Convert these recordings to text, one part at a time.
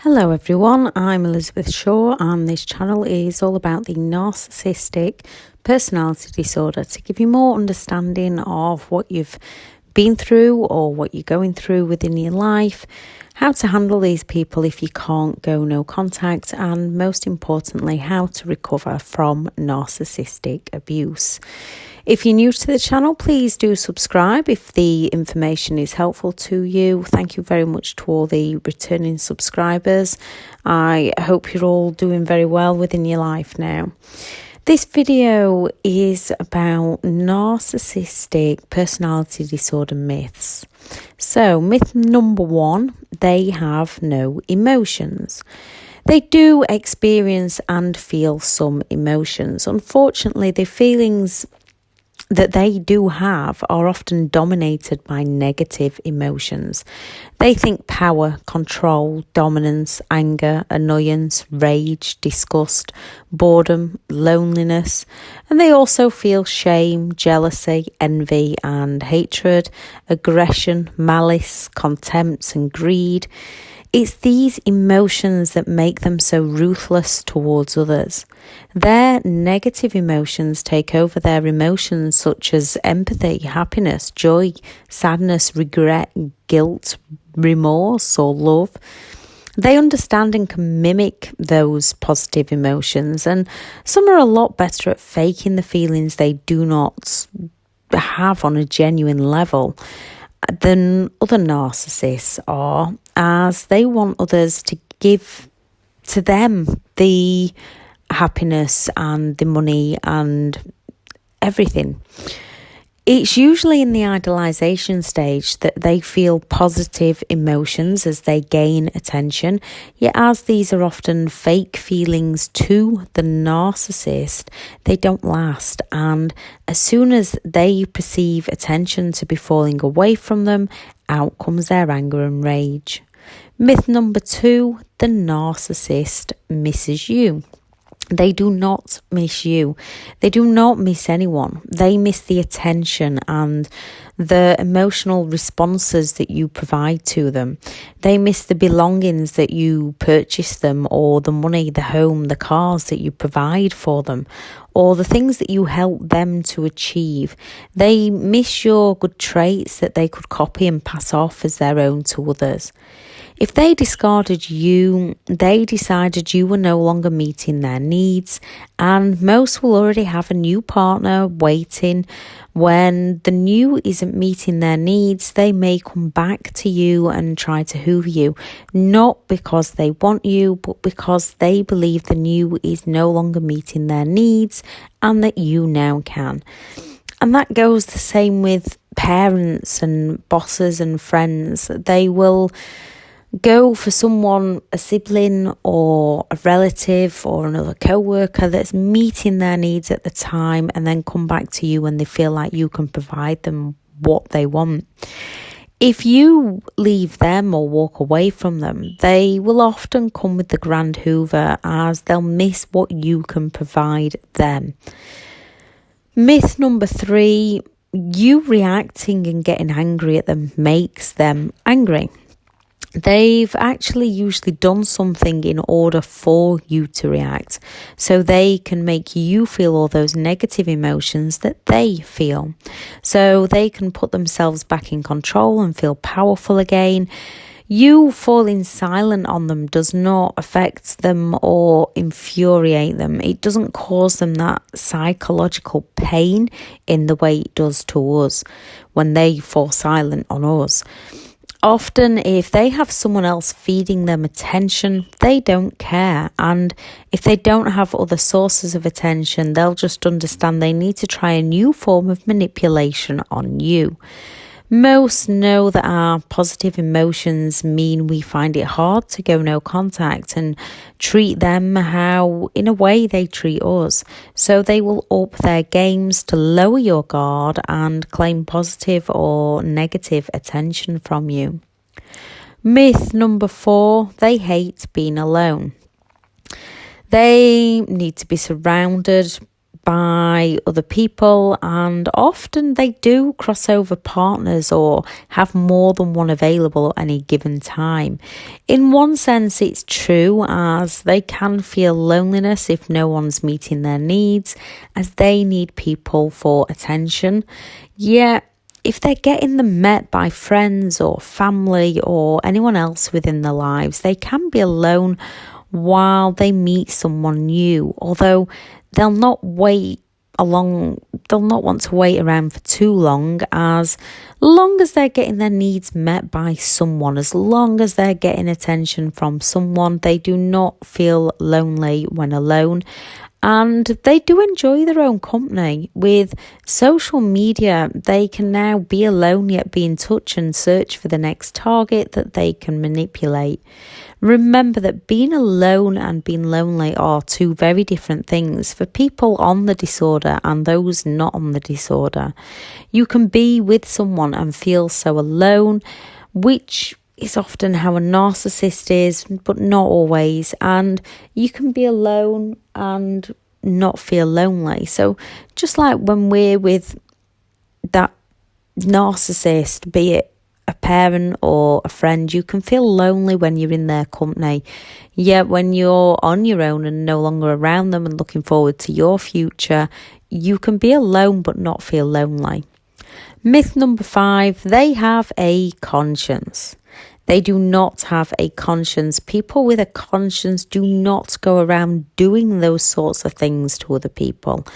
Hello everyone, I'm Elizabeth Shaw and this channel is all about the narcissistic personality disorder to give you more understanding of what you've been through or what you're going through within your life, how to handle these people if you can't go no contact, and most importantly, how to recover from narcissistic abuse. If you're new to the channel, please do subscribe if the information is helpful to you. Thank you very much to all the returning subscribers. I hope you're all doing very well within your life now. This video is about narcissistic personality disorder myths. So, myth number 1, they have no emotions. They do experience and feel some emotions. Unfortunately, the feelings that they do have are often dominated by negative emotions. They think power, control, dominance, anger, annoyance, rage, disgust, boredom, loneliness, and they also feel shame, jealousy, envy and hatred, aggression, malice, contempt and greed. It's these emotions that make them so ruthless towards others. Their negative emotions take over their emotions such as empathy, happiness, joy, sadness, regret, guilt, remorse or love. They understand and can mimic those positive emotions, and some are a lot better at faking the feelings they do not have on a genuine level than other narcissists are, as they want others to give to them the happiness and the money and everything. It's usually in the idealization stage that they feel positive emotions as they gain attention, yet as these are often fake feelings to the narcissist, they don't last, and as soon as they perceive attention to be falling away from them, out comes their anger and rage. Myth number 2, the narcissist misses you. They do not miss you. They do not miss anyone. They miss the attention and the emotional responses that you provide to them. They miss the belongings that you purchase them, or the money, the home, the cars that you provide for them, or the things that you help them to achieve. They miss your good traits that they could copy and pass off as their own to others. If they discarded you, they decided you were no longer meeting their needs, and most will already have a new partner waiting. When the new isn't meeting their needs, they may come back to you and try to hoover you, not because they want you, but because they believe the new is no longer meeting their needs and that you now can. And that goes the same with parents and bosses and friends. They will go for someone, a sibling or a relative or another co-worker that's meeting their needs at the time, and then come back to you when they feel like you can provide them what they want. If you leave them or walk away from them, they will often come with the grand hoover, as they'll miss what you can provide them. Myth number 3, you reacting and getting angry at them makes them angry. They've actually usually done something in order for you to react, so they can make you feel all those negative emotions that they feel. So they can put themselves back in control and feel powerful again. You falling silent on them does not affect them or infuriate them. It doesn't cause them that psychological pain in the way it does to us when they fall silent on us. Often, if they have someone else feeding them attention, they don't care. And if they don't have other sources of attention, they'll just understand they need to try a new form of manipulation on you. Most know that our positive emotions mean we find it hard to go no contact and treat them how, in a way, they treat us. So they will up their games to lower your guard and claim positive or negative attention from you. Myth number 4, they hate being alone. They need to be surrounded by other people, and often they do cross over partners or have more than one available at any given time. In one sense, it's true, as they can feel loneliness if no one's meeting their needs, as they need people for attention. Yet, if they're getting them met by friends or family or anyone else within their lives, they can be alone while they meet someone new, although they'll not want to wait around for too long as they're getting their needs met by someone, as long as they're getting attention from someone, they do not feel lonely when alone. And they do enjoy their own company. With social media, they can now be alone yet be in touch and search for the next target that they can manipulate. Remember that being alone and being lonely are two very different things for people on the disorder and those not on the disorder. You can be with someone and feel so alone, which is often how a narcissist is, but not always. And you can be alone and not feel lonely. So just like when we're with that narcissist, be it a parent or a friend, you can feel lonely when you're in their company. Yet when you're on your own and no longer around them and looking forward to your future, you can be alone but not feel lonely. Myth number 5, they have a conscience. They do not have a conscience. People with a conscience do not go around doing those sorts of things to other people,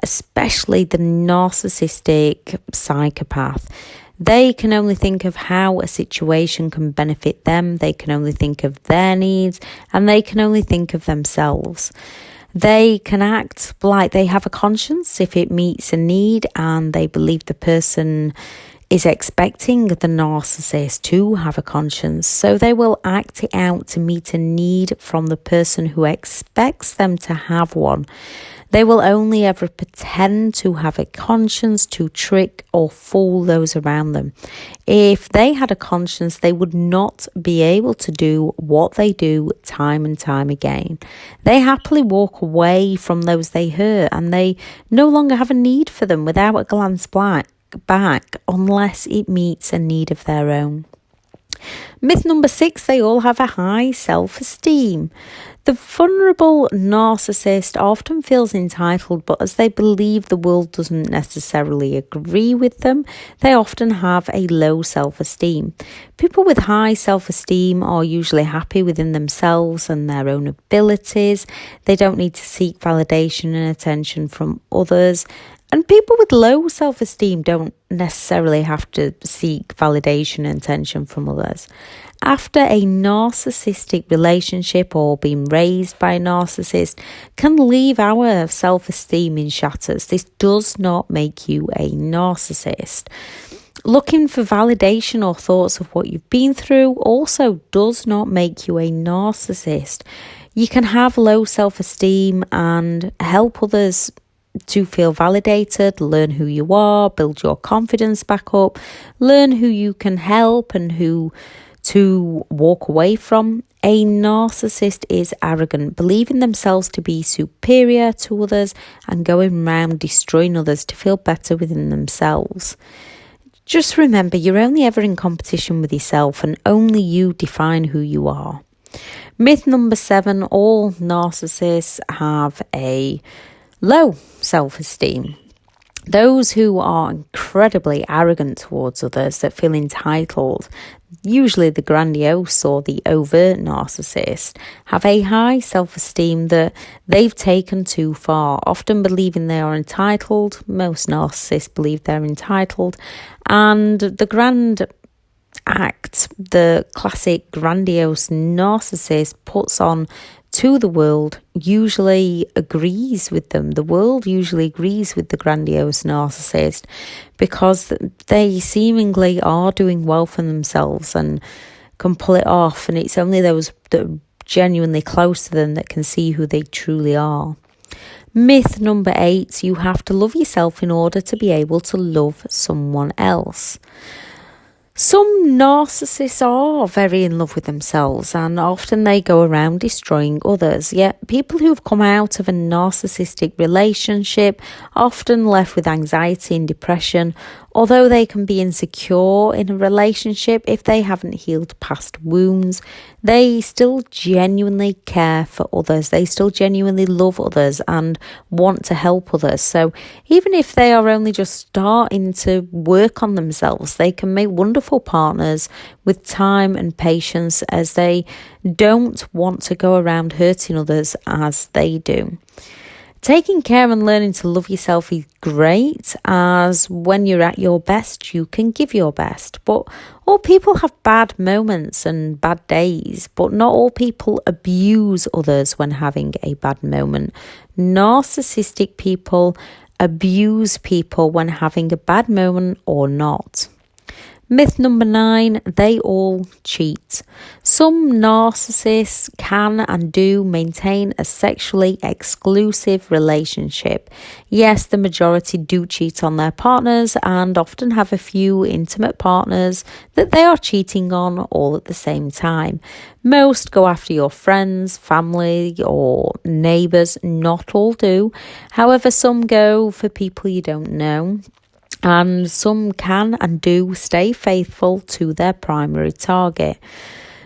especially the narcissistic psychopath. They can only think of how a situation can benefit them. They can only think of their needs, and they can only think of themselves. They can act like they have a conscience if it meets a need and they believe the person is expecting the narcissist to have a conscience. So they will act it out to meet a need from the person who expects them to have one. They will only ever pretend to have a conscience to trick or fool those around them. If they had a conscience, they would not be able to do what they do time and time again. They happily walk away from those they hurt, and they no longer have a need for them without a glance back unless it meets a need of their own. Myth number 6, they all have a high self-esteem. The vulnerable narcissist often feels entitled, but as they believe the world doesn't necessarily agree with them, they often have a low self-esteem. People with high self-esteem are usually happy within themselves and their own abilities. They don't need to seek validation and attention from others. And people with low self-esteem don't necessarily have to seek validation and attention from others. After a narcissistic relationship or being raised by a narcissist can leave our self-esteem in shatters. This does not make you a narcissist. Looking for validation or thoughts of what you've been through also does not make you a narcissist. You can have low self-esteem and help others to feel validated, learn who you are, build your confidence back up, learn who you can help and who to walk away from. A narcissist is arrogant, believing themselves to be superior to others and going around destroying others to feel better within themselves. Just remember, you're only ever in competition with yourself and only you define who you are. Myth number 7, all narcissists have a low self-esteem. Those who are incredibly arrogant towards others, that feel entitled, usually the grandiose or the overt narcissist, have a high self-esteem that they've taken too far, often believing they are entitled. Most narcissists believe they're entitled. And the grand act, the classic grandiose narcissist puts on to the world, usually agrees with them. The world usually agrees with the grandiose narcissist because they seemingly are doing well for themselves and can pull it off. And it's only those that are genuinely close to them that can see who they truly are. Myth number 8, you have to love yourself in order to be able to love someone else. Some narcissists are very in love with themselves and often they go around destroying others. Yet people who've come out of a narcissistic relationship are often left with anxiety and depression. Although they can be insecure in a relationship if they haven't healed past wounds, they still genuinely care for others. They still genuinely love others and want to help others. So even if they are only just starting to work on themselves, they can make wonderful partners with time and patience, as they don't want to go around hurting others as they do. Taking care and learning to love yourself is great, as when you're at your best, you can give your best. But all people have bad moments and bad days, but not all people abuse others when having a bad moment. Narcissistic people abuse people when having a bad moment or not. Myth number 9, they all cheat. Some narcissists can and do maintain a sexually exclusive relationship. Yes, the majority do cheat on their partners and often have a few intimate partners that they are cheating on all at the same time. Most go after your friends, family or neighbours, not all do. However, some go for people you don't know. And some can and do stay faithful to their primary target.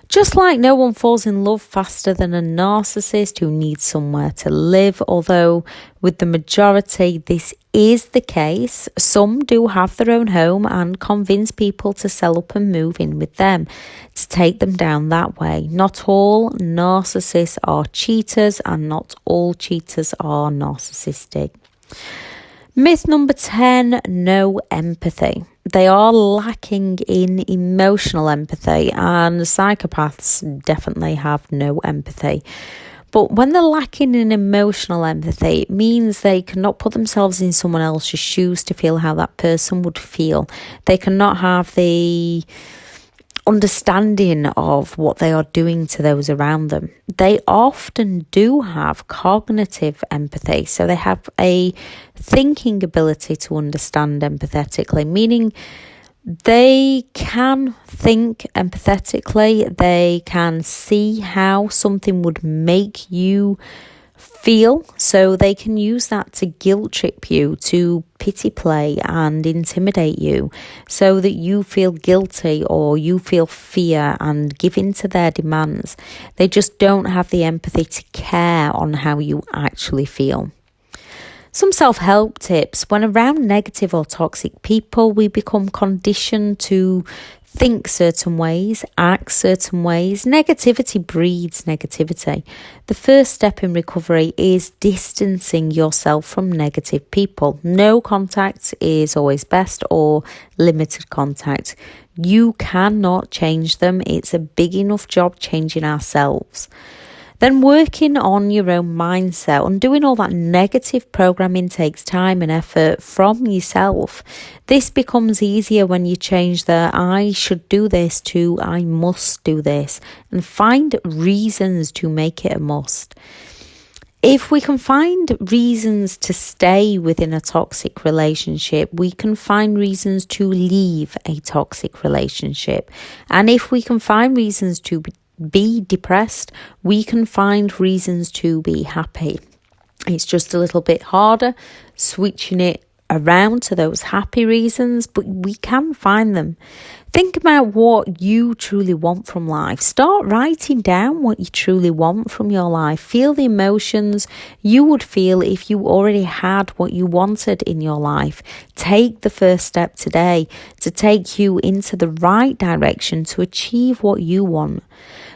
Just like no one falls in love faster than a narcissist who needs somewhere to live, although with the majority this is the case, some do have their own home and convince people to sell up and move in with them to take them down that way. Not all narcissists are cheaters and not all cheaters are narcissistic. Myth number 10, no empathy. They are lacking in emotional empathy, and psychopaths definitely have no empathy. But when they're lacking in emotional empathy, it means they cannot put themselves in someone else's shoes to feel how that person would feel. They cannot have the understanding of what they are doing to those around them. They often do have cognitive empathy, so they have a thinking ability to understand empathetically, meaning they can think empathetically, they can see how something would make you feel, so they can use that to guilt trip you, to pity play and intimidate you so that you feel guilty or you feel fear and give in to their demands. They just don't have the empathy to care on how you actually feel. Some self-help tips. When around negative or toxic people, we become conditioned to think certain ways, act certain ways. Negativity breeds negativity. The first step in recovery is distancing yourself from negative people. No contact is always best, or limited contact. You cannot change them. It's a big enough job changing ourselves. Then working on your own mindset, undoing all that negative programming takes time and effort from yourself. This becomes easier when you change the I should do this to I must do this, and find reasons to make it a must. If we can find reasons to stay within a toxic relationship, we can find reasons to leave a toxic relationship. And if we can find reasons to be depressed, we can find reasons to be happy. It's just a little bit harder switching it around to those happy reasons, but we can find them. Think about what you truly want from life. Start writing down what you truly want from your life. Feel the emotions you would feel if you already had what you wanted in your life. Take the first step today to take you into the right direction to achieve what you want.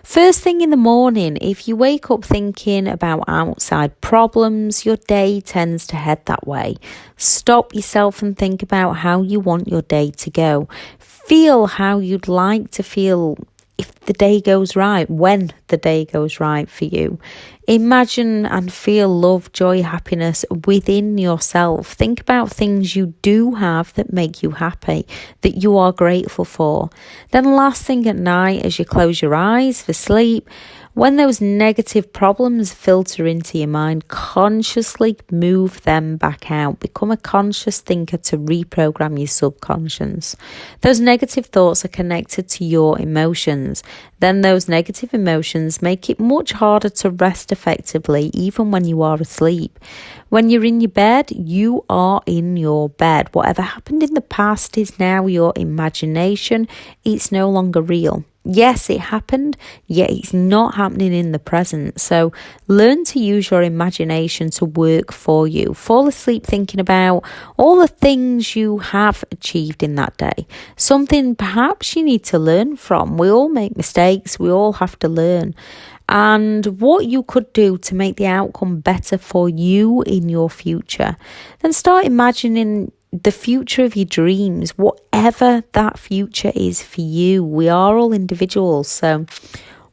First thing in the morning, if you wake up thinking about outside problems, your day tends to head that way. Stop yourself and think about how you want your day to go. Feel how you'd like to feel if the day goes right, when the day goes right for you. Imagine and feel love, joy, happiness within yourself. Think about things you do have that make you happy, that you are grateful for. Then last thing at night, as you close your eyes for sleep, When those negative problems filter into your mind, consciously move them back out. Become a conscious thinker to reprogram your subconscious. Those negative thoughts are connected to your emotions. Then those negative emotions make it much harder to rest effectively, even when you are asleep. When you're in your bed, you are in your bed. Whatever happened in the past is now your imagination. It's no longer real. Yes, it happened, yet it's not happening in the present. So learn to use your imagination to work for you. Fall asleep thinking about all the things you have achieved in that day. Something perhaps you need to learn from. We all make mistakes. We all have to learn. And what you could do to make the outcome better for you in your future. Then start imagining the future of your dreams, whatever that future is for you. We are all individuals, so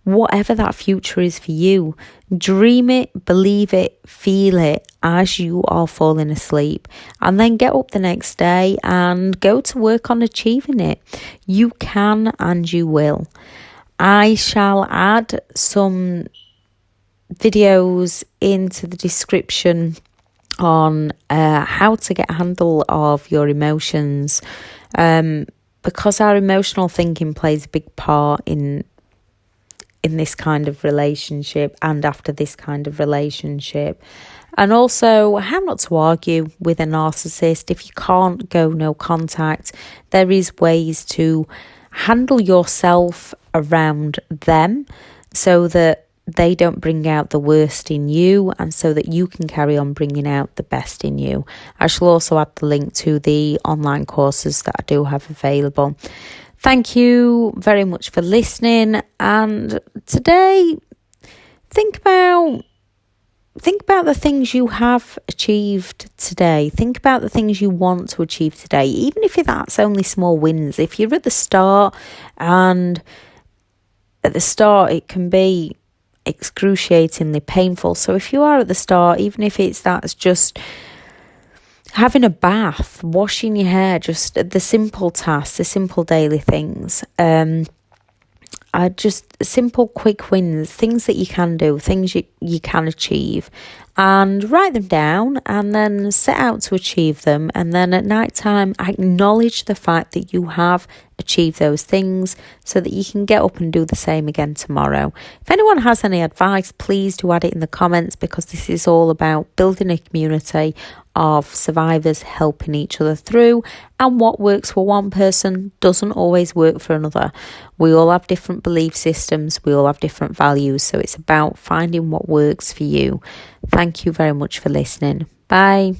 whatever that future is for you, dream it, believe it, feel it as you are falling asleep, and then get up the next day and go to work on achieving it. You can and you will. I shall add some videos into the description on how to get a handle of your emotions, because our emotional thinking plays a big part in this kind of relationship and after this kind of relationship. And also how not to argue with a narcissist. If you can't go no contact, there is ways to handle yourself around them so that they don't bring out the worst in you, and so that you can carry on bringing out the best in you. I shall also add the link to the online courses that I do have available. Thank you very much for listening. And today, think about the things you have achieved today. Think about the things you want to achieve today, even if that's only small wins. If you're at the start, and at the start it can be excruciatingly painful. So if you are at the start, even if that's just having a bath, washing your hair, just the simple tasks, the simple daily things, are just simple quick wins, things that you can do, things you can achieve, and write them down and then set out to achieve them. And then at night time, acknowledge the fact that you have achieved those things so that you can get up and do the same again tomorrow. If anyone has any advice, please do add it in the comments, because this is all about building a community of survivors helping each other through, and what works for one person doesn't always work for another. We all have different belief systems, we all have different values, so it's about finding what works for you. Thank you very much for listening. Bye.